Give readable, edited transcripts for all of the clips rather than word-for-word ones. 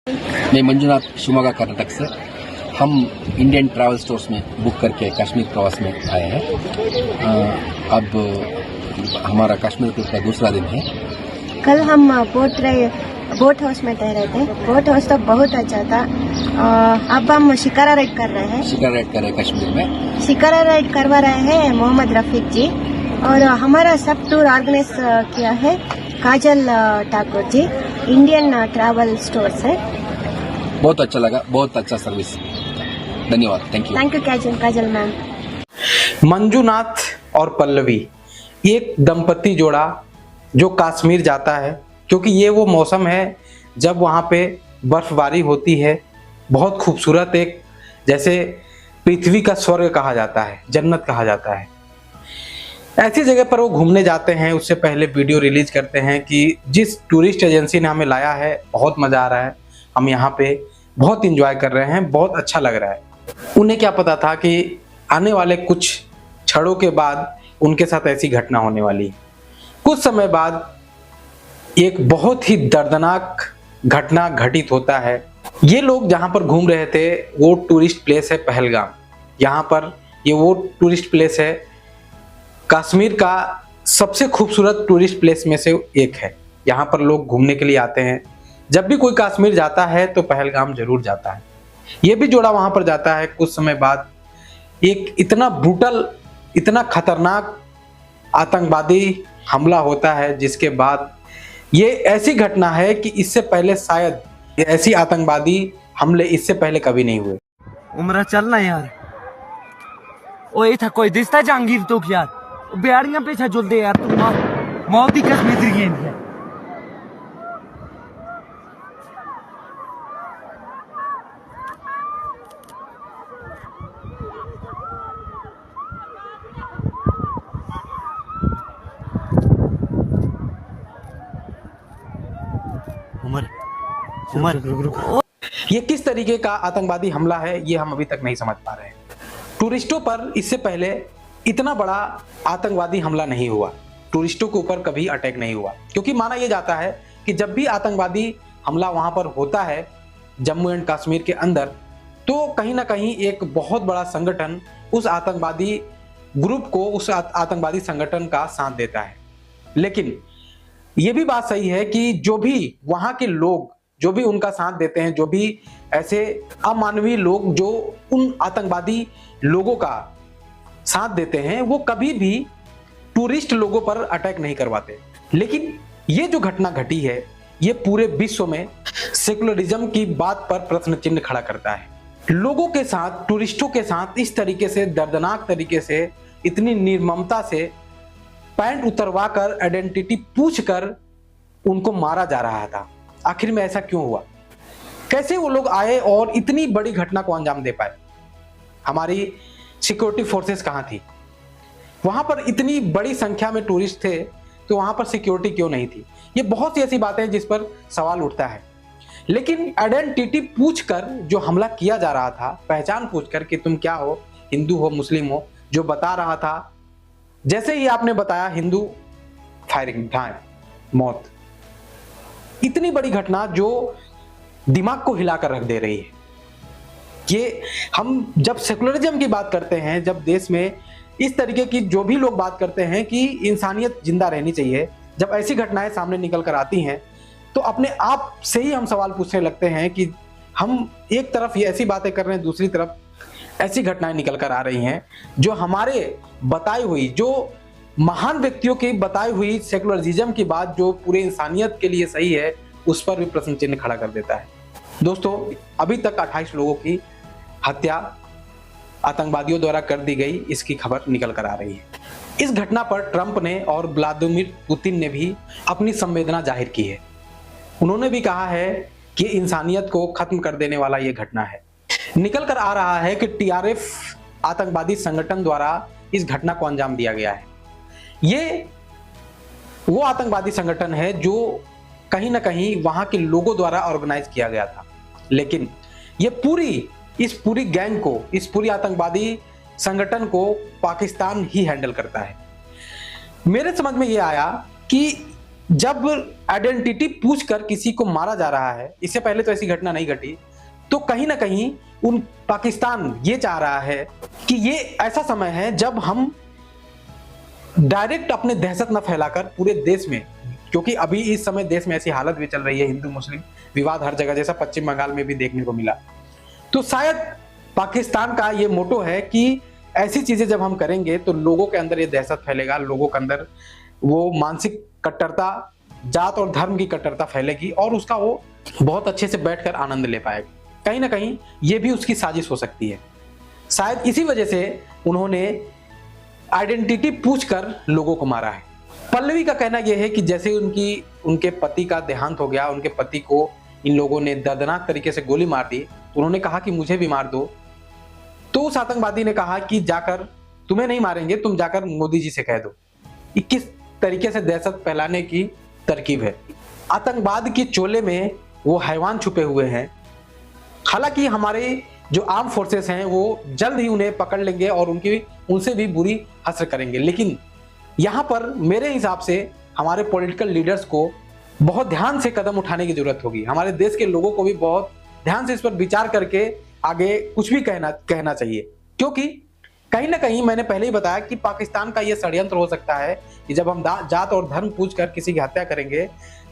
मैं मंजुनाथ शिवमोगा कर्नाटक से। हम इंडियन ट्रैवल स्टोर्स में बुक करके कश्मीर प्रवास में आए हैं। अब हमारा कश्मीर ट्रिप का दूसरा दिन है। कल हम बोट हाउस में ठहरे थे। बोट हाउस तो बहुत अच्छा था। अब हम शिकारा राइड कर रहे हैं। शिकारा राइड कर रहे हैं कश्मीर में। शिकारा राइड करवा रहे हैं मोहम्मद रफीक जी, और हमारा सब टूर ऑर्गेनाइज किया है काजल Thakur ji, Indian travel store से। बहुत अच्छा लगा, बहुत अच्छा सर्विस। धन्यवाद, thank you. Thank you Kajal ma'am. Manjunath और पल्लवी एक दंपति जोड़ा जो कश्मीर जाता है, क्योंकि ये वो मौसम है जब वहाँ पे बर्फबारी होती है। बहुत खूबसूरत, एक जैसे पृथ्वी का स्वर्ग कहा जाता है, जन्नत कहा जाता है। ऐसी जगह पर वो घूमने जाते हैं। उससे पहले वीडियो रिलीज करते हैं कि जिस टूरिस्ट एजेंसी ने हमें लाया है बहुत मज़ा आ रहा है, हम यहाँ पे बहुत इंजॉय कर रहे हैं, बहुत अच्छा लग रहा है। उन्हें क्या पता था कि आने वाले कुछ क्षणों के बाद उनके साथ ऐसी घटना होने वाली है। कुछ समय बाद एक बहुत ही दर्दनाक घटना घटित होता है। ये लोग जहाँ पर घूम रहे थे वो टूरिस्ट प्लेस है पहलगाम। यहाँ पर ये वो टूरिस्ट प्लेस है, कश्मीर का सबसे खूबसूरत टूरिस्ट प्लेस में से एक है। यहाँ पर लोग घूमने के लिए आते हैं। जब भी कोई कश्मीर जाता है तो पहलगाम जरूर जाता है। ये भी जोड़ा वहाँ पर जाता है। कुछ समय बाद एक इतना ब्रूटल, इतना खतरनाक आतंकवादी हमला होता है, जिसके बाद ये ऐसी घटना है कि इससे पहले शायद ऐसी आतंकवादी हमले इससे पहले कभी नहीं हुए। उमरा चलना यार। ओ ये था कोई दिसता जहांगीर तो यार बिहारियां पीछा जुलते यार, तुम मौत ही कश्मीर की है। उमर ये किस तरीके का आतंकवादी हमला है ये हम अभी तक नहीं समझ पा रहे हैं। टूरिस्टों पर इससे पहले इतना बड़ा आतंकवादी हमला नहीं हुआ, टूरिस्टों के ऊपर कभी अटैक नहीं हुआ, क्योंकि माना यह जाता है कि जब भी आतंकवादी हमला वहां पर होता है जम्मू एंड कश्मीर के अंदर, तो कहीं ना कहीं एक बहुत बड़ा संगठन उस आतंकवादी ग्रुप को, उस आतंकवादी संगठन का साथ देता है। लेकिन यह भी बात सही है कि जो भी वहां के लोग जो भी उनका साथ देते हैं, जो भी ऐसे अमानवीय लोग जो उन आतंकवादी लोगों का साथ देते हैं, वो कभी भी टूरिस्ट लोगों पर अटैक नहीं करवाते। लेकिन ये जो घटना घटी है ये पूरे विश्व में सेकुलरिज्म की बात पर प्रश्न चिन्ह खड़ा करता है। लोगों के साथ, टूरिस्टों के साथ इस तरीके से, दर्दनाक तरीके से, इतनी निर्ममता से पैंट उतरवा कर, आइडेंटिटी पूछकर उनको मारा जा रहा था। आखिर में ऐसा क्यों हुआ? कैसे वो लोग आए और इतनी बड़ी घटना को अंजाम दे पाए? हमारी सिक्योरिटी फोर्सेस कहां थी? वहां पर इतनी बड़ी संख्या में टूरिस्ट थे तो वहां पर सिक्योरिटी क्यों नहीं थी? ये बहुत सी ऐसी बातें हैं जिस पर सवाल उठता है। लेकिन आइडेंटिटी पूछकर जो हमला किया जा रहा था, पहचान पूछकर कि तुम क्या हो, हिंदू हो, मुस्लिम हो, जो बता रहा था, जैसे ही आपने बताया हिंदू, फायरिंग, मौत। इतनी बड़ी घटना जो दिमाग को हिलाकर रख दे रही है। ये हम जब सेकुलरिज्म की बात करते हैं, जब देश में इस तरीके की जो भी लोग बात करते हैं कि इंसानियत जिंदा रहनी चाहिए, जब ऐसी घटनाएं सामने निकल कर आती हैं तो अपने आप से ही हम सवाल पूछने लगते हैं कि हम एक तरफ ये ऐसी बातें कर रहे हैं, दूसरी तरफ ऐसी घटनाएं निकल कर आ रही हैं जो हमारे बताई हुई, जो महान व्यक्तियों की बताई हुई सेकुलरिज्म की बात जो पूरे इंसानियत के लिए सही है, उस पर भी प्रश्न चिन्ह खड़ा कर देता है। दोस्तों, अभी तक 28 लोगों की हत्या आतंकवादियों द्वारा कर दी गई, इसकी खबर निकल कर आ रही है। इस घटना पर ट्रंप ने और व्लादिमीर पुतिन ने भी अपनी संवेदना जाहिर की है। उन्होंने भी कहा है कि इंसानियत को खत्म कर देने वाला यह घटना है। निकल कर आ रहा है कि टीआरएफ आतंकवादी संगठन द्वारा इस घटना को अंजाम दिया गया है। ये वो आतंकवादी संगठन है जो कहीं ना कहीं वहां के लोगों द्वारा ऑर्गेनाइज किया गया था। लेकिन ये इस पूरी गैंग को, इस पूरी आतंकवादी संगठन को पाकिस्तान ही हैंडल करता है। मेरे समझ में ये आया कि जब आइडेंटिटी पूछकर किसी को मारा जा रहा है, इससे पहले तो ऐसी घटना नहीं घटी, तो कहीं ना कहीं पाकिस्तान ये चाह रहा है कि ये ऐसा समय है जब हम डायरेक्ट अपने दहशत न फैलाकर पूरे देश में, क्योंकि अभी इस समय देश में ऐसी हालत भी चल रही है, हिंदू मुस्लिम विवाद हर जगह, जैसा पश्चिम बंगाल में भी देखने को मिला। तो शायद पाकिस्तान का ये मोटो है कि ऐसी चीजें जब हम करेंगे तो लोगों के अंदर ये दहशत फैलेगा, लोगों के अंदर वो मानसिक कट्टरता, जात और धर्म की कट्टरता फैलेगी और उसका वो बहुत अच्छे से बैठकर आनंद ले पाएगा। कहीं ना कहीं ये भी उसकी साजिश हो सकती है। शायद इसी वजह से उन्होंने आइडेंटिटी पूछकर लोगों को मारा है। पल्लवी का कहना यह है कि जैसे उनके पति का देहांत हो गया, उनके पति को इन लोगों ने दर्दनाक तरीके से गोली मार दी, तो उन्होंने कहा कि मुझे भी मार दो। तो उस आतंकवादी ने कहा कि जाकर, तुम्हें नहीं मारेंगे, तुम जाकर मोदी जी से कह दो। ये किस तरीके से दहशत फैलाने की तरकीब है। आतंकवाद के चोले में वो हैवान छुपे हुए हैं। हालांकि हमारे जो आर्म फोर्सेस हैं वो जल्द ही उन्हें पकड़ लेंगे और उनसे भी बुरी हसर करेंगे, लेकिन यहाँ पर मेरे हिसाब से हमारे पॉलिटिकल लीडर्स को बहुत ध्यान से कदम उठाने की जरूरत होगी। हमारे देश के लोगों को भी बहुत ध्यान से इस पर विचार करके आगे कुछ भी कहना चाहिए, क्योंकि कहीं ना कहीं मैंने पहले ही बताया कि पाकिस्तान का यह षड्यंत्र हो सकता है कि जब हम जात और धर्म पूछकर किसी की हत्या करेंगे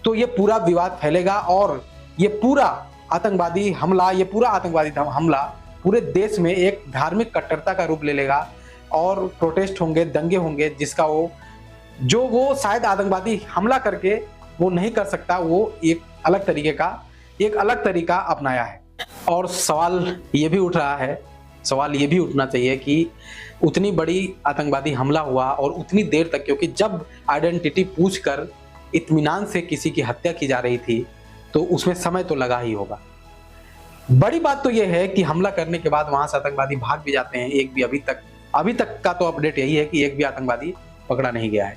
तो ये पूरा विवाद फैलेगा और ये पूरा आतंकवादी हमला पूरे देश में एक धार्मिक कट्टरता का रूप ले लेगा और प्रोटेस्ट होंगे, दंगे होंगे, जिसका वो शायद आतंकवादी हमला करके वो नहीं कर सकता, वो एक अलग तरीका अपनाया है। और सवाल ये भी उठना चाहिए कि उतनी बड़ी आतंकवादी हमला हुआ और उतनी देर तक, क्योंकि जब आइडेंटिटी पूछकर इत्मीनान से किसी की हत्या की जा रही थी तो उसमें समय तो लगा ही होगा। बड़ी बात तो यह है कि हमला करने के बाद वहां से आतंकवादी भाग भी जाते हैं। एक भी अभी तक का तो अपडेट यही है कि एक भी आतंकवादी पकड़ा नहीं गया है।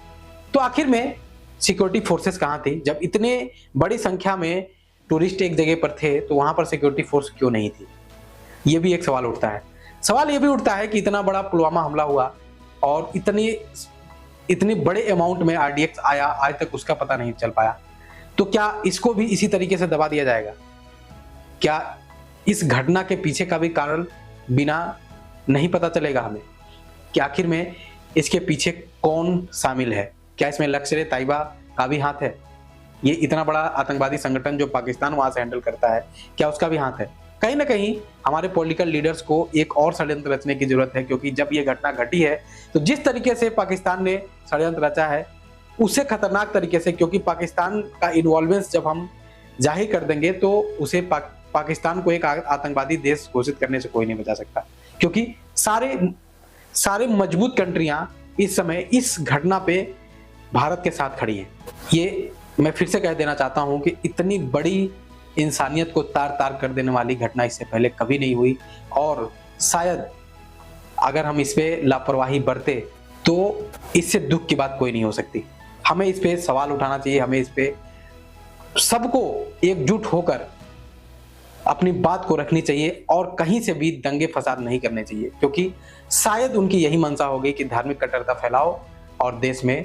तो आखिर में सिक्योरिटी फोर्सेस कहां थी? जब इतने बड़ी संख्या में टूरिस्ट एक जगह पर थे तो वहां पर सिक्योरिटी फोर्स क्यों नहीं थी? ये भी एक सवाल उठता है। सवाल ये भी उठता है कि इतना बड़ा पुलवामा हमला हुआ और इतनी बड़े अमाउंट में आरडीएक्स आया, आज तक उसका पता नहीं चल पाया। तो क्या इसको भी इसी तरीके से दबा दिया जाएगा? क्या इस घटना के पीछे का भी कारण बिना नहीं पता चलेगा हमें कि आखिर में इसके पीछे कौन शामिल है? क्या इसमें लश्कर-ए-तैयबा का भी हाथ है? ये इतना बड़ा आतंकवादी संगठन जो पाकिस्तान वहां से हैंडल करता है, क्या उसका भी हाथ है? कहीं ना कहीं हमारे पॉलिटिकल लीडर्स को एक और षड्यंत्र रचने की जरूरत है, क्योंकि जब ये घटना घटी है तो जिस तरीके से पाकिस्तान ने षड्यंत्र रचा है उससे खतरनाक तरीके से, क्योंकि पाकिस्तान का इन्वॉल्वेंस जब हम जाहिर कर देंगे तो उसे पाकिस्तान को एक आतंकवादी देश घोषित करने से कोई नहीं बचा सकता, क्योंकि सारे मजबूत कंट्रियां इस समय इस घटना पे भारत के साथ खड़ी हैं। ये मैं फिर से कह देना चाहता हूं कि इतनी बड़ी इंसानियत को तार तार कर देने वाली घटना इससे पहले कभी नहीं हुई, और शायद अगर हम इस पे लापरवाही बरते तो इससे दुख की बात कोई नहीं हो सकती। हमें इस पे सवाल उठाना चाहिए, हमें इस पे सबको एकजुट होकर अपनी बात को रखनी चाहिए और कहीं से भी दंगे फसाद नहीं करने चाहिए, क्योंकि शायद उनकी यही मंशा होगी कि धार्मिक कट्टरता फैलाओ और देश में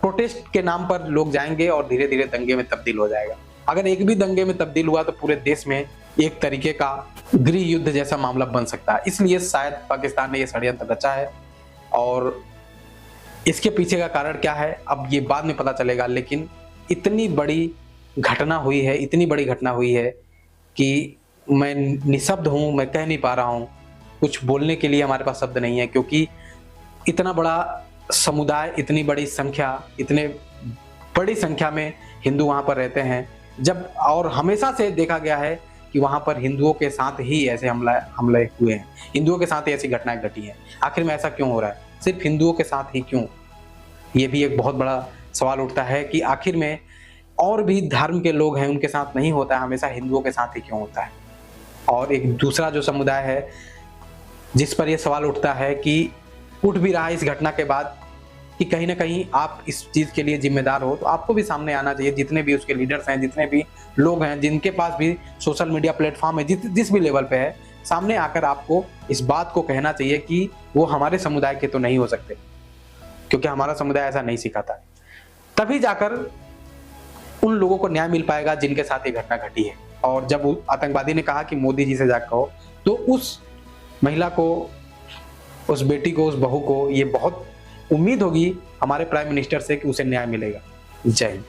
प्रोटेस्ट के नाम पर लोग जाएंगे और धीरे धीरे दंगे में तब्दील हो जाएगा। अगर एक भी दंगे में तब्दील हुआ तो पूरे देश में एक तरीके का गृह युद्ध जैसा मामला बन सकता है। इसलिए शायद पाकिस्तान ने यह षड्यंत्र रचा है और इसके पीछे का कारण क्या है अब ये बाद में पता चलेगा, लेकिन इतनी बड़ी घटना हुई है कि मैं निशब्द हूं, मैं कह नहीं पा रहा हूं, कुछ बोलने के लिए हमारे पास शब्द नहीं है, क्योंकि इतना बड़ा समुदाय, इतनी बड़ी संख्या में हिंदू वहां पर रहते हैं, जब और हमेशा से देखा गया है कि वहां पर हिंदुओं के साथ ही ऐसे हमले हुए हैं, हिंदुओं के साथ ही ऐसी घटनाएं घटी हैं। आखिर में ऐसा क्यों हो रहा है? सिर्फ हिंदुओं के साथ ही क्यों? ये भी एक बहुत बड़ा सवाल उठता है कि आखिर में और भी धर्म के लोग हैं उनके साथ नहीं होता है, हमेशा हिंदुओं के साथ ही क्यों होता है? और एक दूसरा जो समुदाय है जिस पर यह सवाल उठता है कि उठ भी रहा है इस घटना के बाद कि कहीं ना कहीं आप इस चीज के लिए जिम्मेदार हो, तो आपको भी सामने आना चाहिए। जितने भी उसके लीडर्स हैं, जितने भी लोग हैं, जिनके पास भी सोशल मीडिया प्लेटफॉर्म है, जिस भी लेवल पे है, सामने आकर आपको इस बात को कहना चाहिए कि वो हमारे समुदाय के तो नहीं हो सकते, क्योंकि हमारा समुदाय ऐसा नहीं सिखाता। तभी जाकर उन लोगों को न्याय मिल पाएगा जिनके साथ ये घटना घटी है। और जब आतंकवादी ने कहा कि मोदी जी से जाकर कहो, तो उस महिला को, उस बेटी को, उस बहू को ये बहुत उम्मीद होगी हमारे प्राइम मिनिस्टर से कि उसे न्याय मिलेगा। जय हिंद।